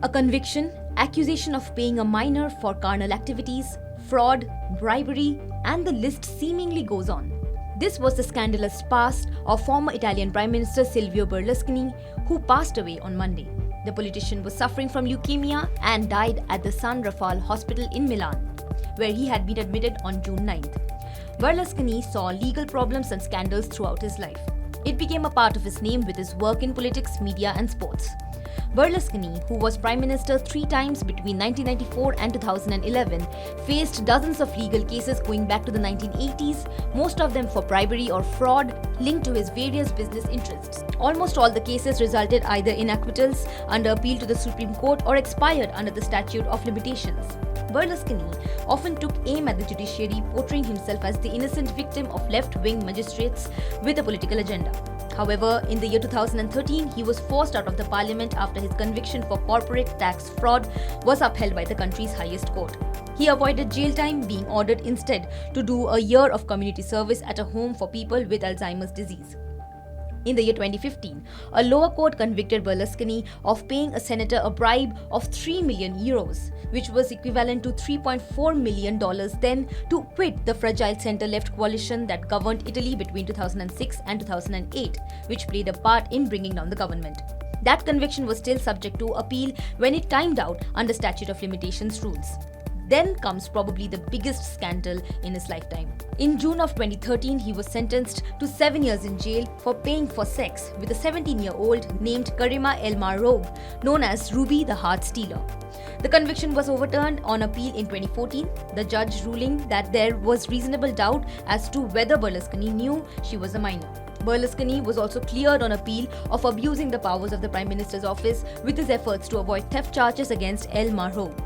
A conviction, accusation of paying a minor for carnal activities, fraud, bribery, and the list seemingly goes on. This was the scandalous past of former Italian Prime Minister Silvio Berlusconi, who passed away on Monday. The politician was suffering from leukemia and died at the San Raffaele hospital in Milan, where he had been admitted on June 9th. Berlusconi saw legal problems and scandals throughout his life. It became a part of his name with his work in politics, media, and sports. Berlusconi, who was Prime Minister 3 times between 1994 and 2011, faced dozens of legal cases going back to the 1980s, most of them for bribery or fraud linked to his various business interests. Almost all the cases resulted either in acquittals under appeal to the Supreme Court or expired under the statute of limitations. Berlusconi often took aim at the judiciary, portraying himself as the innocent victim of left-wing magistrates with a political agenda. However, in the year 2013, he was forced out of the parliament after his conviction for corporate tax fraud was upheld by the country's highest court. He avoided jail time, being ordered instead to do a year of community service at a home for people with Alzheimer's disease. In the year 2015, a lower court convicted Berlusconi of paying a senator a bribe of 3 million euros, which was equivalent to $3.4 million then, to quit the fragile centre-left coalition that governed Italy between 2006 and 2008, which played a part in bringing down the government. That conviction was still subject to appeal when it timed out under statute of limitations rules. Then comes probably the biggest scandal in his lifetime. In June of 2013, he was sentenced to 7 years in jail for paying for sex with a 17-year-old named Karima El Maroug, known as Ruby the Heart Stealer. The conviction was overturned on appeal in 2014, the judge ruling that there was reasonable doubt as to whether Berlusconi knew she was a minor. Berlusconi was also cleared on appeal of abusing the powers of the Prime Minister's office with his efforts to avoid theft charges against El Maroug.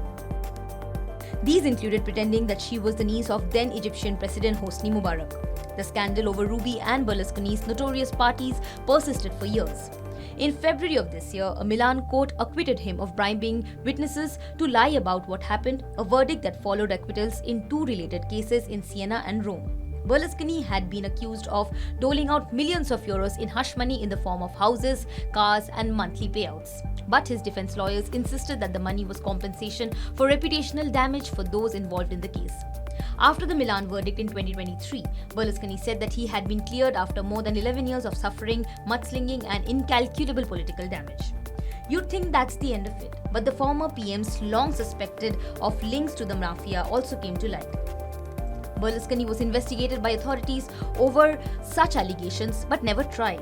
These included pretending that she was the niece of then Egyptian President Hosni Mubarak. The scandal over Ruby and Berlusconi's notorious parties persisted for years. In February of this year, a Milan court acquitted him of bribing witnesses to lie about what happened, a verdict that followed acquittals in 2 related cases in Siena and Rome. Berlusconi had been accused of doling out millions of euros in hush money in the form of houses, cars, and monthly payouts. But his defense lawyers insisted that the money was compensation for reputational damage for those involved in the case. After the Milan verdict in 2023, Berlusconi said that he had been cleared after more than 11 years of suffering, mudslinging, and incalculable political damage. You'd think that's the end of it, but the former PM's long suspected of links to the mafia also came to light. Berlusconi was investigated by authorities over such allegations but never tried.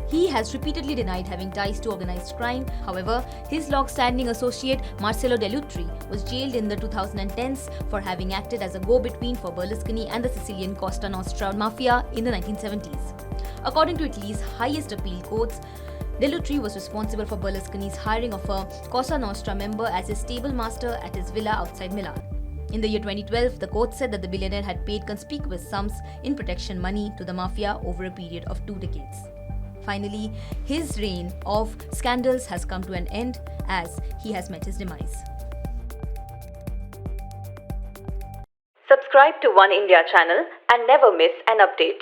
He has repeatedly denied having ties to organized crime. However, his long-standing associate Marcello Dell'Utri was jailed in the 2010s for having acted as a go-between for Berlusconi and the Sicilian Costa Nostra mafia in the 1970s. According to Italy's highest appeal courts, Dell'Utri was responsible for Berlusconi's hiring of a Cosa Nostra member as his stable master at his villa outside Milan. In the year 2012, the court said that the billionaire had paid conspicuous sums in protection money to the mafia over a period of 2 decades. Finally, his reign of scandals has come to an end as he has met his demise. Subscribe to Oneindia channel and never miss an update.